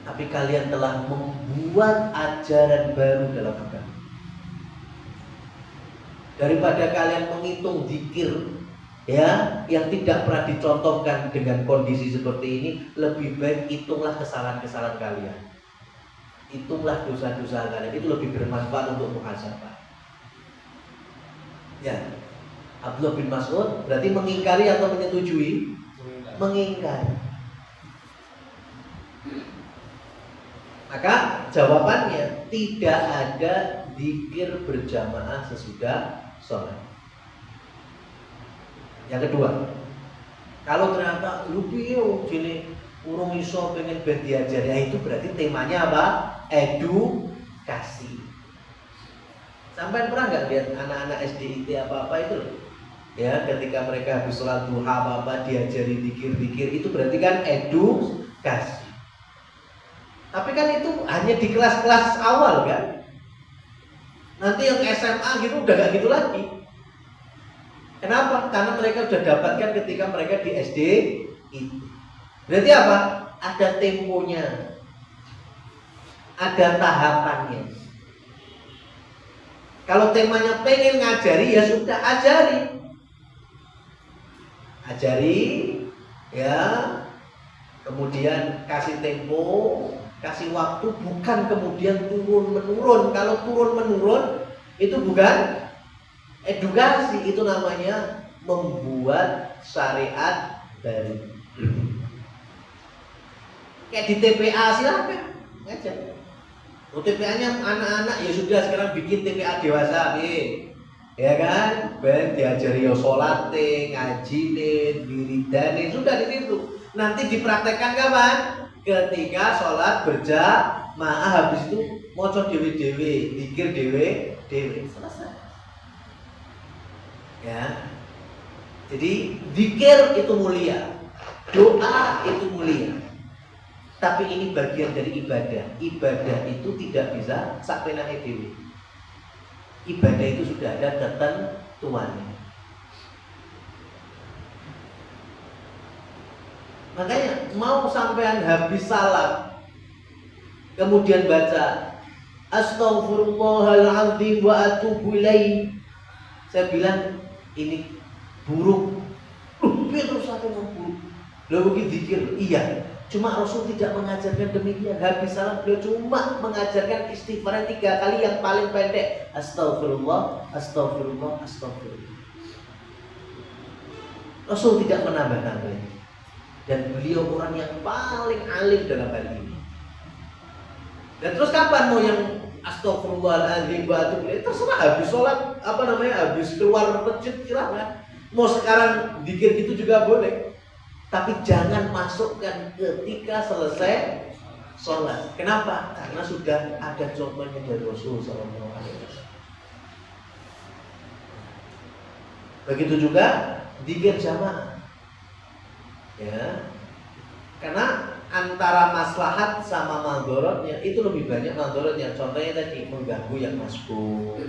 tapi kalian telah membuat ajaran baru dalam agama. Daripada kalian menghitung zikir ya yang tidak pernah dicontohkan dengan kondisi seperti ini, lebih baik hitunglah kesalahan-kesalahan kalian, hitunglah dosa-dosa kalian, itu lebih bermanfaat untuk muhasabah. Ya, Abdullah bin Mas'ud berarti mengingkari atau menyetujui? Mengingkari. Maka jawabannya tidak ada zikir berjamaah sesudah sholat. Yang kedua, kalau ternyata lu piye jene urung iso pengen ben diajari, ya itu berarti temanya apa? Edukasi. Sampai pernah nggak lihat anak-anak SD IT apa-apa itu loh? Ya, ketika mereka habis sholat duha apa-apa diajari zikir-zikir, itu berarti kan edukasi. Tapi kan itu hanya di kelas-kelas awal kan. Nanti yang SMA gitu udah gak gitu lagi. Kenapa? Karena mereka sudah dapatkan ketika mereka di SD itu. Berarti apa? Ada temponya, ada tahapannya. Kalau temanya pengen ngajari, ya sudah ajari. Ajari, ya. Kemudian kasih tempo, kasih waktu, bukan kemudian turun-menurun. Kalau turun-menurun itu bukan edukasi, itu namanya membuat syariat baru. Kayak di TPA silakan ngajar. TPA-nya anak-anak ya sudah sekarang bikin TPA dewasa nih. Ya kan? Ben diajari yo salate, ngajine, wiridane, sudah di situ. Nanti dipraktekkan kapan? Ketika sholat berjamaah, habis itu maca dewe-dewe, zikir dewe-dewe, selesai. Ya. Jadi zikir itu mulia, doa itu mulia. Tapi ini bagian dari ibadah. Ibadah itu tidak bisa sakpenake dewe. Ibadah itu sudah ada ketentuannya. Makanya mau sampean habis salam kemudian baca astaghfirullahaladzim wa atubu ilaih, saya bilang ini buruk. piye terus sampai ngumpul. Lha iki zikir. Iya, cuma Rasul tidak mengajarkan demikian. Habis salam beliau cuma mengajarkan istighfar 3 kali yang paling pendek. Astagfirullah, astagfirullah, astagfirullah. Rasul tidak menambah-nambah. Dan beliau orang yang paling alim dalam hal ini. Dan terus kapan mau yang astagfirullahaladzim terserah, habis sholat habis keluar masjid silahkan. Mau sekarang dikir gitu juga boleh. Tapi jangan masukkan ketika selesai sholat. Kenapa? Karena sudah ada contohnya dari Rasul SAW. Begitu juga dikir jamaah. Ya. Karena antara maslahat sama madharatnya itu lebih banyak madharatnya. Contohnya tadi mengganggu yang masbuk,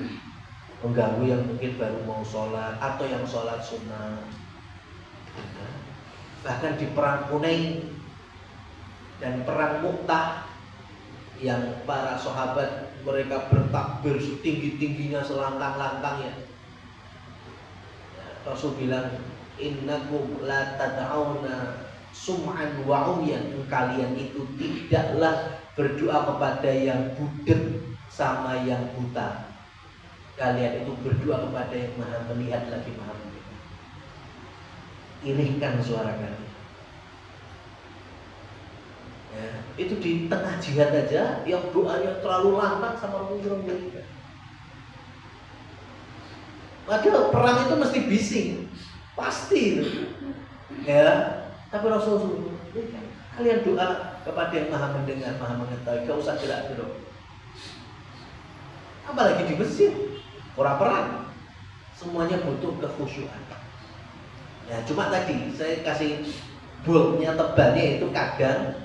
mengganggu yang mungkin baru mau sholat atau yang sholat sunnah. Bahkan di perang Hunain dan perang Mu'tah yang para sahabat mereka bertakbir setinggi-tingginya, selantang-lantangnya. Rasul bilang, innakum la tad'auna sum'an wa umyan. Kalian itu tidaklah berdoa kepada yang budek sama yang buta. Kalian itu berdoa kepada yang maha melihat lagi maha mendengar. Iringkan suara kalian. Ya, itu di tengah jihad aja yang doanya terlalu lantang sama Rasulullah. Padahal perang itu mesti bising, pasti itu. Ya, tapi Rasulullah kalian doa kepada yang maha mendengar, maha mengetahui, gak usah gerak-gerak. Apalagi di masjid, orang perang, semuanya butuh kekhusyuan. Ya, cuma tadi saya kasih bolnya tebalnya itu kadang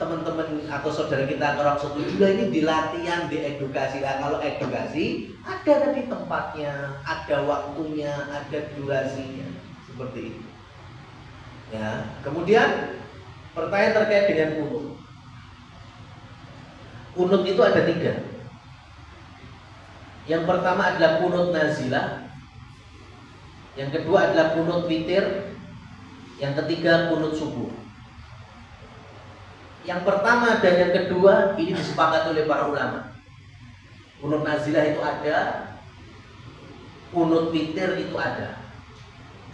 teman-teman atau saudara kita orang setuju lah ini di latihan, di edukasi. Nah, kalau edukasi ada tadi tempatnya, ada waktunya, ada durasinya, seperti itu. Ya, kemudian pertanyaan terkait dengan kunut. Kunut itu ada 3. Yang pertama adalah kunut nazilah, yang kedua adalah kunut witir, yang ketiga kunut subuh. Yang pertama dan yang kedua ini disepakati oleh para ulama. Kunut nazilah itu ada, kunut witir itu ada.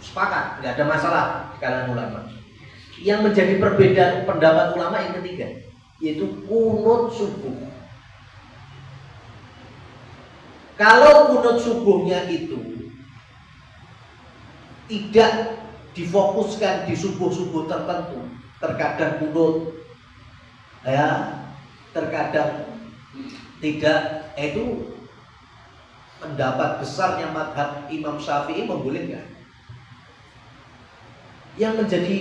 Sepakat, nggak ada masalah di kalangan ulama. Yang menjadi perbedaan pendapat ulama yang ketiga, yaitu kunut subuh. Kalau kunut subuhnya itu tidak difokuskan di subuh-subuh tertentu, terkadang kunut, ya, terkadang tidak, itu pendapat besarnya mazhab Imam Syafi'i membolehkan. Yang menjadi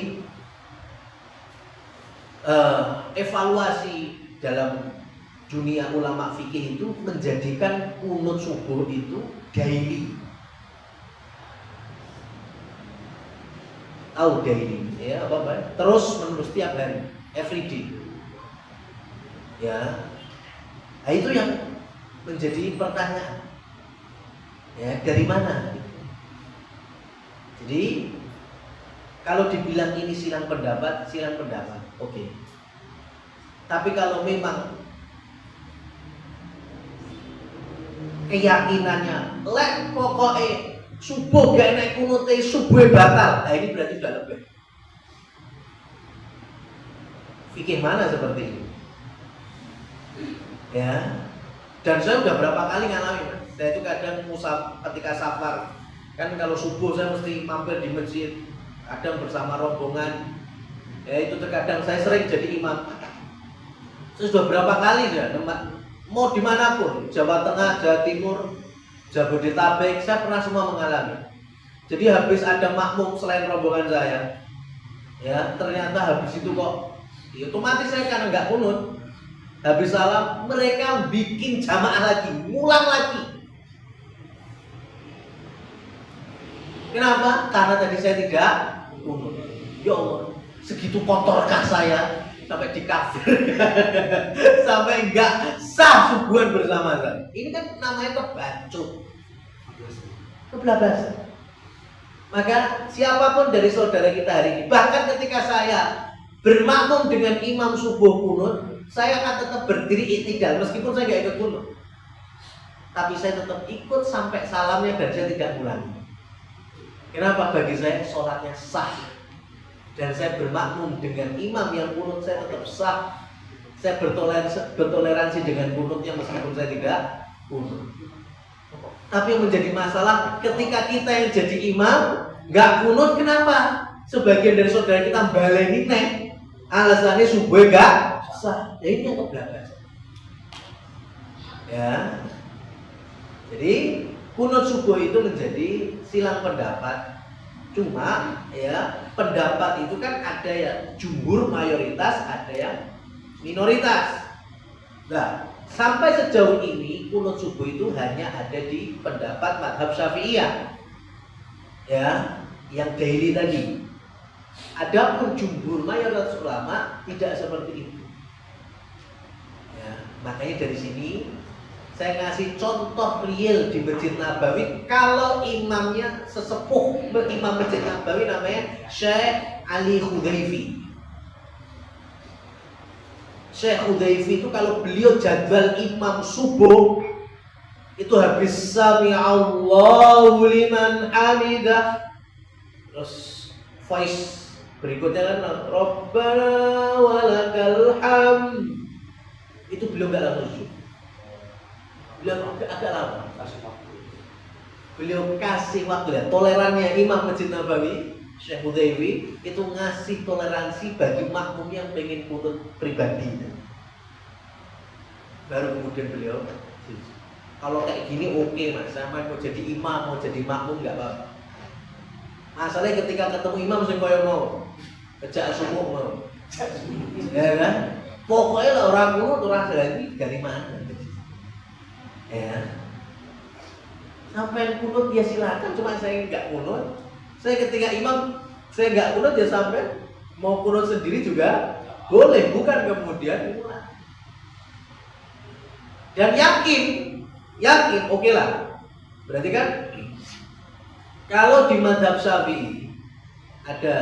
evaluasi dalam dunia ulama fikih itu menjadikan kunut subuh itu daily. Tahu daily, ya apa? Terus menerus tiap hari, everyday. Ya, nah, itu yang menjadi pertanyaan. Ya, dari mana? Jadi kalau dibilang ini silang pendapat, oke. Tapi kalau memang keyakinannya, lek pokoknya subuh gak naik kunute, subuh batal, nah ini berarti sudah lebih. Fikih mana seperti ini? Ya, dan saya udah berapa kali ngalamin. Saya itu kadang ketika safar, kan kalau subuh saya mesti mampir di masjid, kadang bersama rombongan. Ya itu terkadang saya sering jadi imam. Saya sudah berapa kali ya, mau dimanapun, Jawa Tengah, Jawa Timur, Jabodetabek, saya pernah semua mengalami. Jadi habis ada makmum selain rombongan saya, ya ternyata habis itu kok, ya, otomatis saya karena nggak kunut. Habis salam, mereka bikin jamaah lagi, ngulang lagi. Kenapa? Karena tadi saya tidak kunut. Ya Allah, segitu kotorkah saya sampai dikafir, sampai enggak sah subuhan bersama saya. Ini kan namanya kebacut, kebelabasan. Maka siapapun dari saudara kita hari ini, bahkan ketika saya bermakmum dengan imam subuh kunut, saya akan tetap berdiri i'tidal meskipun saya nggak ikut kunut. Tapi saya tetap ikut sampai salamnya dan saya tidak ulangi. Kenapa? Bagi saya sholatnya sah. Dan saya bermakmum dengan imam yang kunut, saya tetap sah. Saya bertoleransi dengan kunutnya meskipun saya tidak kunut. Tapi yang menjadi masalah ketika kita yang jadi imam nggak kunut, kenapa? Sebagian dari saudara kita baleni nih, alasannya subuh nggak sah. Ya ini yang kebelakang. Ya. Jadi kunut subuh itu menjadi silang pendapat. Cuma ya pendapat itu kan ada yang jumhur mayoritas, ada yang minoritas. Nah, sampai sejauh ini kunut subuh itu hanya ada di pendapat mazhab Syafi'iyah. Ya, yang daily tadi. Adapun jumhur mayoritas ulama tidak seperti itu. Ya, makanya dari sini saya ngasih contoh real di Masjid Nabawi. Kalau imamnya sesepuh imam Masjid Nabawi namanya Syekh Ali Hudayfi. Syekh Hudayfi itu kalau beliau jadwal imam subuh itu habis sami'allahu liman hamidah, terus voice berikutnya kan Rabbana walakal hamd, itu beliau nggak langsung. Beliau agak lama. Beliau kasih waktu ya. Tolerannya Imam Masjid Nabawi Syekh Hudayfi itu ngasih toleransi bagi makmum yang pengen kunut pribadi. Baru kemudian beliau, kalau kayak gini oke mas, saya mau jadi imam, mau jadi makmum nggak apa-apa. Masalahnya ketika ketemu imam sing koyo mau kejak subuh mau, ya kan? Pokoknya lah orang kunut orang lagi dari mana? Ya, sampai kunut ya silakan, cuma saya nggak kunut. Saya ketika imam saya nggak kunut ya sampai mau kunut sendiri juga boleh, bukan kemudian ulang. Dan yakin oke lah. Berarti kan kalau di mazhab Syafi'i ada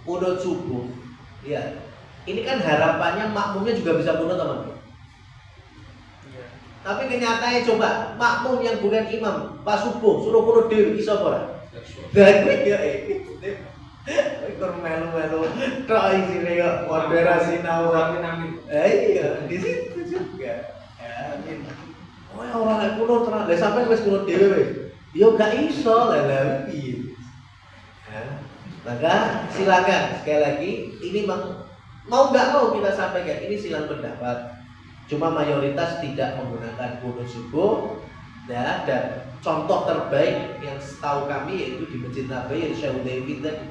kunut subuh, ya ini kan harapannya makmumnya juga bisa kunut teman-teman. Tapi kenyataannya coba makmum yang bukan imam pas subuh suruh kunut dhewe iso ora? Lah kuwi ya ikut melu-melu tok isine kok moderasi nawar. Iya, di situ juga. Ya, amin. Oh, ora lek kunut terang. Lah sampean wis kunut dhewe wis. Ya gak iso lah piye. Ya. Maka silakan sekali lagi ini mau nggak mau kita sampaikan ini silang pendapat. Cuma mayoritas tidak menggunakan kunut subuh, ya, dan contoh terbaik yang setahu kami yaitu di Masjid Nabawi Syekh Hudayfi tadi.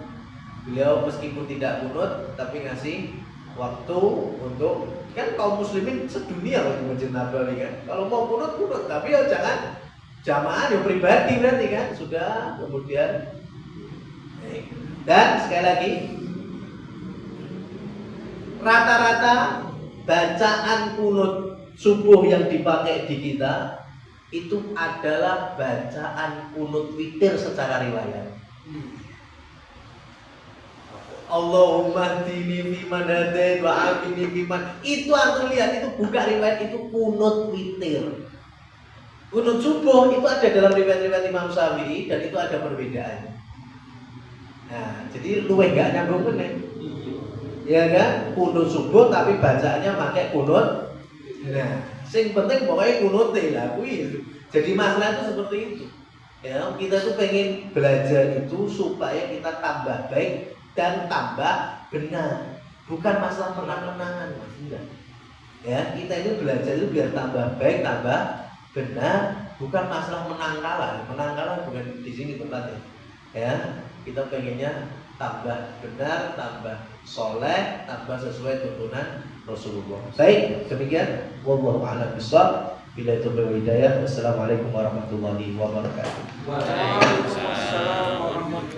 Beliau meskipun tidak kunut tapi ngasih waktu untuk kan kaum muslimin sedunia di Masjid Nabawi kan. Kalau mau kunut tapi ya jangan jamaah ya pribadi berarti kan sudah kemudian. Dan sekali lagi rata-rata bacaan kunut subuh yang dipakai di kita itu adalah bacaan kunut witir secara riwayat. Allahumma hdini fiman hadait wa afini fiman. Itu antum lihat itu buka riwayat itu kunut witir. Kunut subuh itu ada dalam riwayat-riwayat Imam Syafi'i dan itu ada perbedaannya. Nah, jadi luwih gak nyambung meneh. Ya kan? Kunut subuh tapi bacaannya pakai kunut. Nah, sing penting pokoknya kunut lah kuwi. Jadi masalah itu seperti itu. Ya, kita tuh pengen belajar itu supaya kita tambah baik dan tambah benar. Bukan masalah menang-menangan, Mas. Enggak. Ya, kita itu belajar itu biar tambah baik, tambah benar, bukan masalah menang kalah. Menang kalah bukan di sini tempatnya. Ya, kita pengennya tambah benar, tambah soleh, tambah sesuai tuntunan Rasulullah. Baik, demikian. Wallahu a'lam bishawab. Bila itu berhidayah. Wassalamualaikum warahmatullahi wabarakatuh. Waalaikumsalam warahmatullahi wabarakatuh.